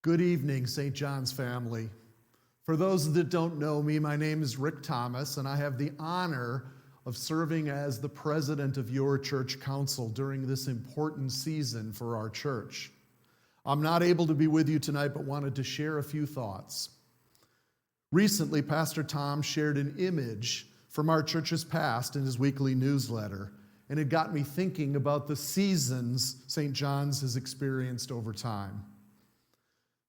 Good evening, St. John's family. For those that don't know me, my name is Rick Thomas, and I have the honor of serving as the president of your church council during this important season for our church. I'm not able to be with you tonight, but wanted to share a few thoughts. Recently, Pastor Tom shared an image from our church's past in his weekly newsletter, and it got me thinking about the seasons St. John's has experienced over time.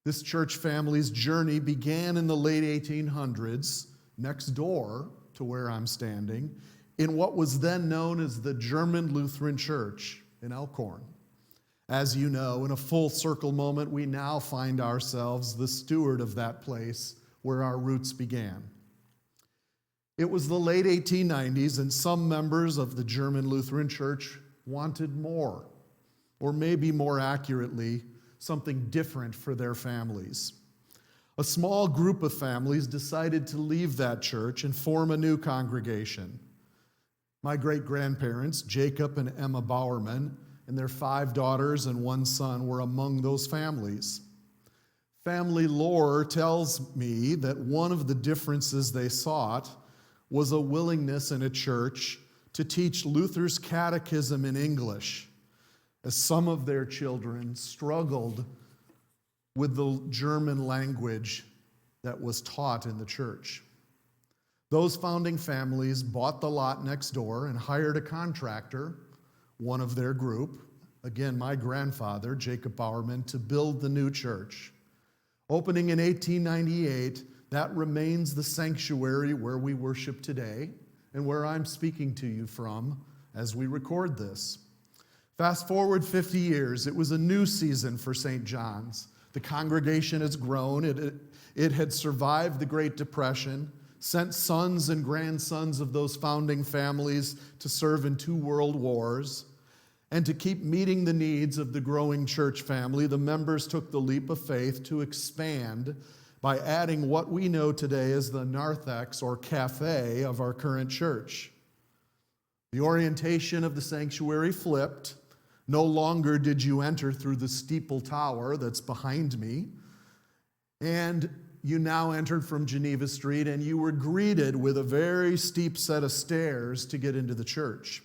This church family's journey began in the late 1800s, next door to where I'm standing, in what was then known as the German Lutheran Church in Elkhorn. As you know, in a full circle moment, we now find ourselves the steward of that place where our roots began. It was the late 1890s, and some members of the German Lutheran Church wanted more, or maybe more accurately, something different for their families. A small group of families decided to leave that church and form a new congregation. My great-grandparents, Jacob and Emma Bowerman, and their 5 daughters and 1 son were among those families. Family lore tells me that one of the differences they sought was a willingness in a church to teach Luther's catechism in English, as some of their children struggled with the German language that was taught in the church. Those founding families bought the lot next door and hired a contractor, one of their group, again, my grandfather, Jacob Bowerman, to build the new church. Opening in 1898, that remains the sanctuary where we worship today and where I'm speaking to you from as we record this. Fast forward 50 years, it was a new season for St. John's. The congregation has grown. It had survived the Great Depression, sent sons and grandsons of those founding families to serve in 2 world wars. And to keep meeting the needs of the growing church family, the members took the leap of faith to expand by adding what we know today as the narthex or cafe of our current church. The orientation of the sanctuary flipped. No longer did you enter through the steeple tower that's behind me, and you now entered from Geneva Street, and you were greeted with a very steep set of stairs to get into the church.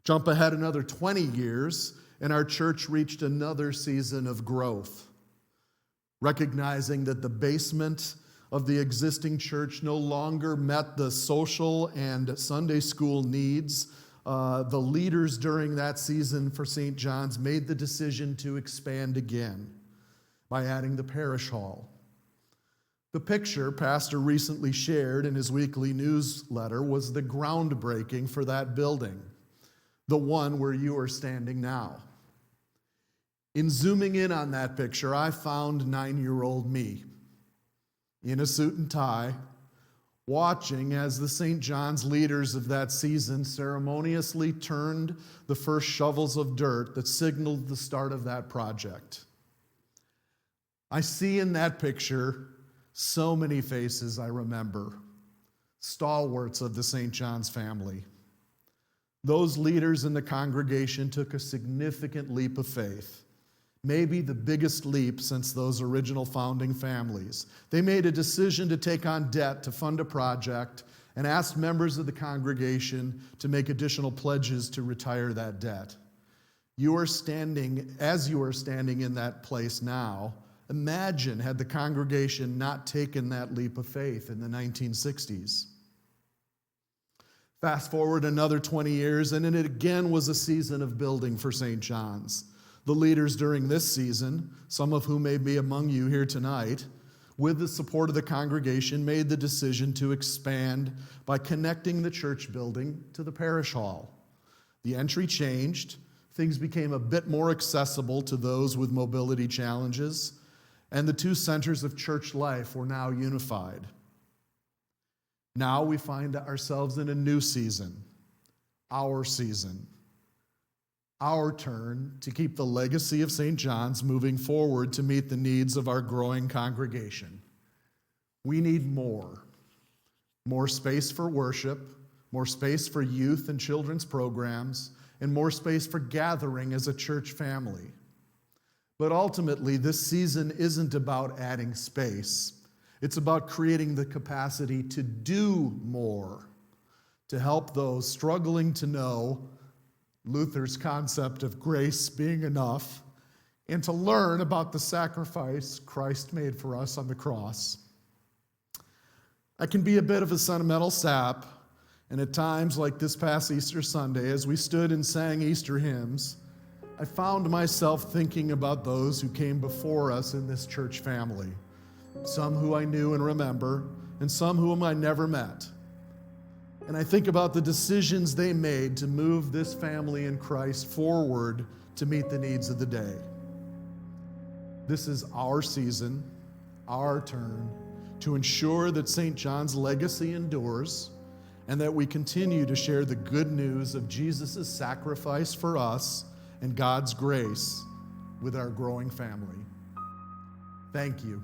Jump ahead another 20 years, and our church reached another season of growth, recognizing that the basement of the existing church no longer met the social and Sunday school needs. The leaders during that season for St. John's made the decision to expand again by adding the parish hall. The picture Pastor recently shared in his weekly newsletter was the groundbreaking for that building, the one where you are standing now. In zooming in on that picture, I found 9-year-old me in a suit and tie, watching as the St. John's leaders of that season ceremoniously turned the first shovels of dirt that signaled the start of that project. I see in that picture so many faces I remember, stalwarts of the St. John's family. Those leaders in the congregation took a significant leap of faith, maybe the biggest leap since those original founding families. They made a decision to take on debt to fund a project and asked members of the congregation to make additional pledges to retire that debt. As you are standing in that place now, imagine had the congregation not taken that leap of faith in the 1960s. Fast forward another 20 years, and it again was a season of building for St. John's. The leaders during this season, some of whom may be among you here tonight, with the support of the congregation, made the decision to expand by connecting the church building to the parish hall. The entry changed, things became a bit more accessible to those with mobility challenges, and the 2 centers of church life were now unified. Now we find ourselves in a new season, our season. Our turn to keep the legacy of St. John's moving forward to meet the needs of our growing congregation. We need more space for worship, more space for youth and children's programs, and more space for gathering as a church family. But ultimately, this season isn't about adding space. It's about creating the capacity to do more, to help those struggling to know Luther's concept of grace being enough, and to learn about the sacrifice Christ made for us on the cross. I can be a bit of a sentimental sap, and at times like this past Easter Sunday, as we stood and sang Easter hymns, I found myself thinking about those who came before us in this church family, some who I knew and remember, and some whom I never met. And I think about the decisions they made to move this family in Christ forward to meet the needs of the day. This is our season, our turn, to ensure that St. John's legacy endures and that we continue to share the good news of Jesus' sacrifice for us and God's grace with our growing family. Thank you.